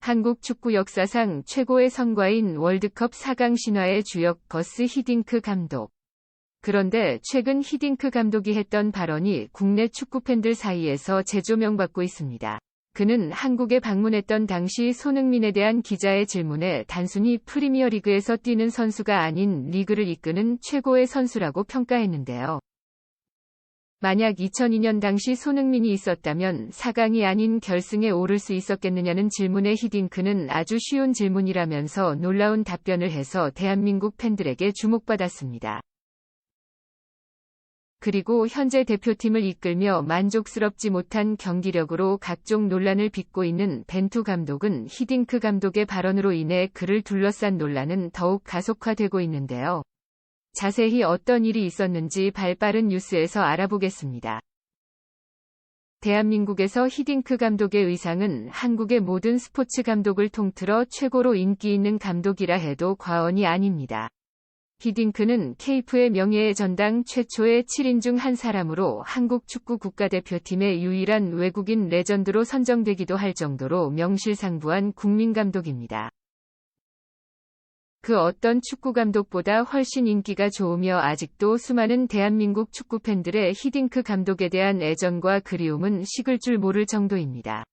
한국 축구 역사상 최고의 성과인 월드컵 4강 신화의 주역 거스 히딩크 감독. 그런데 최근 히딩크 감독이 했던 발언이 국내 축구 팬들 사이에서 재조명받고 있습니다. 그는 한국에 방문했던 당시 손흥민에 대한 기자의 질문에 단순히 프리미어리그에서 뛰는 선수가 아닌 리그를 이끄는 최고의 선수라고 평가했는데요. 만약 2002년 당시 손흥민이 있었다면 4강이 아닌 결승에 오를 수 있었겠느냐는 질문에 히딩크는 아주 쉬운 질문이라면서 놀라운 답변을 해서 대한민국 팬들에게 주목받았습니다. 그리고 현재 대표팀을 이끌며 만족스럽지 못한 경기력으로 각종 논란을 빚고 있는 벤투 감독은 히딩크 감독의 발언으로 인해 그를 둘러싼 논란은 더욱 가속화되고 있는데요. 자세히 어떤 일이 있었는지 발빠른 뉴스에서 알아보겠습니다. 대한민국에서 히딩크 감독의 의상은 한국의 모든 스포츠 감독을 통틀어 최고로 인기 있는 감독이라 해도 과언이 아닙니다. 히딩크는 케이프의 명예의 전당 최초의 7인 중 한 사람으로 한국 축구 국가대표팀의 유일한 외국인 레전드로 선정되기도 할 정도로 명실상부한 국민감독입니다. 그 어떤 축구 감독보다 훨씬 인기가 좋으며 아직도 수많은 대한민국 축구 팬들의 히딩크 감독에 대한 애정과 그리움은 식을 줄 모를 정도입니다.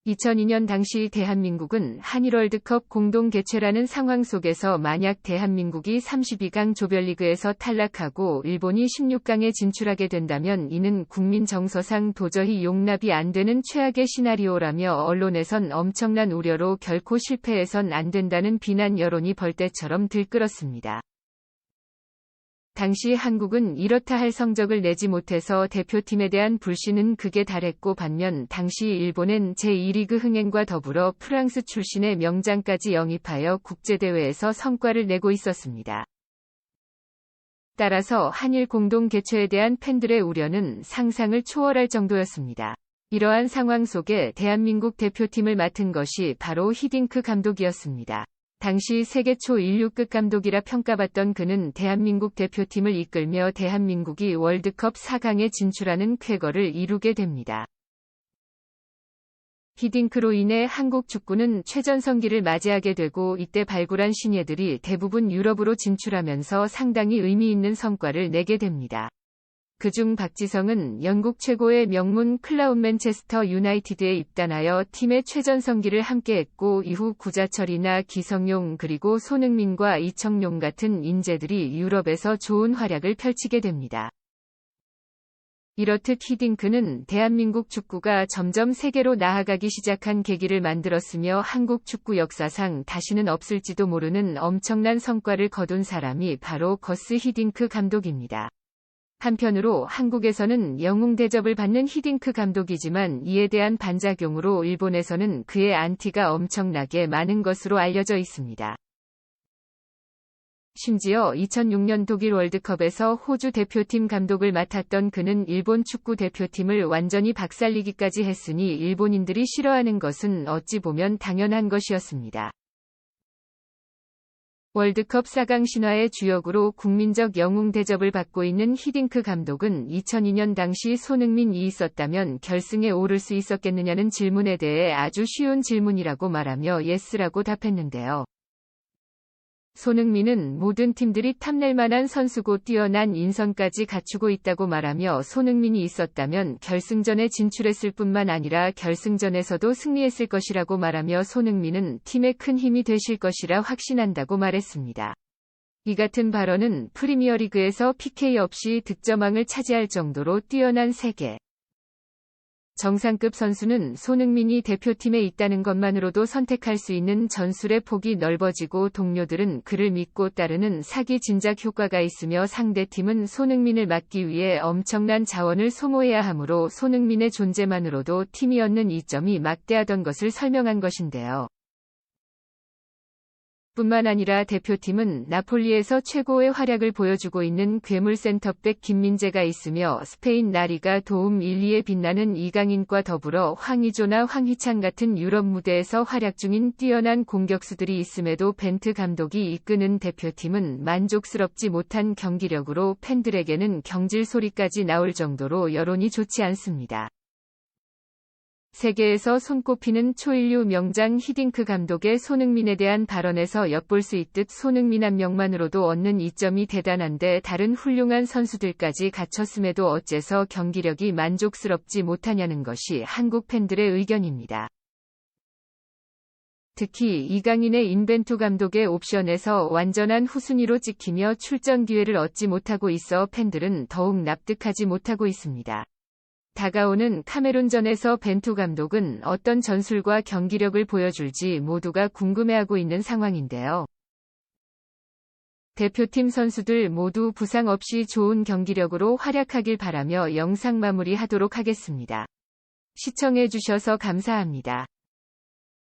2002년 당시 대한민국은 한일 월드컵 공동 개최라는 상황 속에서 만약 대한민국이 32강 조별리그에서 탈락하고 일본이 16강에 진출하게 된다면 이는 국민 정서상 도저히 용납이 안 되는 최악의 시나리오라며 언론에선 엄청난 우려로 결코 실패해선 안 된다는 비난 여론이 벌떼처럼 들끓었습니다. 당시 한국은 이렇다 할 성적을 내지 못해서 대표팀에 대한 불신은 극에 달했고 반면 당시 일본은 제2리그 흥행과 더불어 프랑스 출신의 명장까지 영입하여 국제대회에서 성과를 내고 있었습니다. 따라서 한일 공동 개최에 대한 팬들의 우려는 상상을 초월할 정도였습니다. 이러한 상황 속에 대한민국 대표팀을 맡은 것이 바로 히딩크 감독이었습니다. 당시 세계 초인류급 감독이라 평가받던 그는 대한민국 대표팀을 이끌며 대한민국이 월드컵 4강에 진출하는 쾌거를 이루게 됩니다. 히딩크로 인해 한국 축구는 최전성기를 맞이하게 되고 이때 발굴한 신예들이 대부분 유럽으로 진출하면서 상당히 의미 있는 성과를 내게 됩니다. 그중 박지성은 영국 최고의 명문 클럽 맨체스터 유나이티드에 입단하여 팀의 최전성기를 함께했고 이후 구자철이나 기성용 그리고 손흥민과 이청용 같은 인재들이 유럽에서 좋은 활약을 펼치게 됩니다. 이렇듯 히딩크는 대한민국 축구가 점점 세계로 나아가기 시작한 계기를 만들었으며 한국 축구 역사상 다시는 없을지도 모르는 엄청난 성과를 거둔 사람이 바로 거스 히딩크 감독입니다. 한편으로 한국에서는 영웅 대접을 받는 히딩크 감독이지만 이에 대한 반작용으로 일본에서는 그의 안티가 엄청나게 많은 것으로 알려져 있습니다. 심지어 2006년 독일 월드컵에서 호주 대표팀 감독을 맡았던 그는 일본 축구 대표팀을 완전히 박살내기까지 했으니 일본인들이 싫어하는 것은 어찌 보면 당연한 것이었습니다. 월드컵 4강 신화의 주역으로 국민적 영웅 대접을 받고 있는 히딩크 감독은 2002년 당시 손흥민이 있었다면 결승에 오를 수 있었겠느냐는 질문에 대해 아주 쉬운 질문이라고 말하며 예스라고 답했는데요. 손흥민은 모든 팀들이 탐낼 만한 선수고 뛰어난 인성까지 갖추고 있다고 말하며 손흥민이 있었다면 결승전에 진출했을 뿐만 아니라 결승전에서도 승리했을 것이라고 말하며 손흥민은 팀에 큰 힘이 되실 것이라 확신한다고 말했습니다. 이 같은 발언은 프리미어리그에서 PK 없이 득점왕을 차지할 정도로 뛰어난 세계 정상급 선수는 손흥민이 대표팀에 있다는 것만으로도 선택할 수 있는 전술의 폭이 넓어지고 동료들은 그를 믿고 따르는 사기 진작 효과가 있으며 상대팀은 손흥민을 막기 위해 엄청난 자원을 소모해야 하므로 손흥민의 존재만으로도 팀이 얻는 이점이 막대하던 것을 설명한 것인데요. 뿐만 아니라 대표팀은 나폴리에서 최고의 활약을 보여주고 있는 괴물 센터백 김민재가 있으며 스페인 라리가 도움 1, 2에 빛나는 이강인과 더불어 황의조나 황희찬 같은 유럽 무대에서 활약 중인 뛰어난 공격수들이 있음에도 벤투 감독이 이끄는 대표팀은 만족스럽지 못한 경기력으로 팬들에게는 경질 소리까지 나올 정도로 여론이 좋지 않습니다. 세계에서 손꼽히는 초일류 명장 히딩크 감독의 손흥민에 대한 발언에서 엿볼 수 있듯 손흥민 한 명만으로도 얻는 이점이 대단한데 다른 훌륭한 선수들까지 갖췄음에도 어째서 경기력이 만족스럽지 못하냐는 것이 한국 팬들의 의견입니다. 특히 이강인의 인벤투 감독의 옵션에서 완전한 후순위로 찍히며 출전 기회를 얻지 못하고 있어 팬들은 더욱 납득하지 못하고 있습니다. 다가오는 카메룬전에서 벤투 감독은 어떤 전술과 경기력을 보여줄지 모두가 궁금해하고 있는 상황인데요. 대표팀 선수들 모두 부상 없이 좋은 경기력으로 활약하길 바라며 영상 마무리하도록 하겠습니다. 시청해주셔서 감사합니다.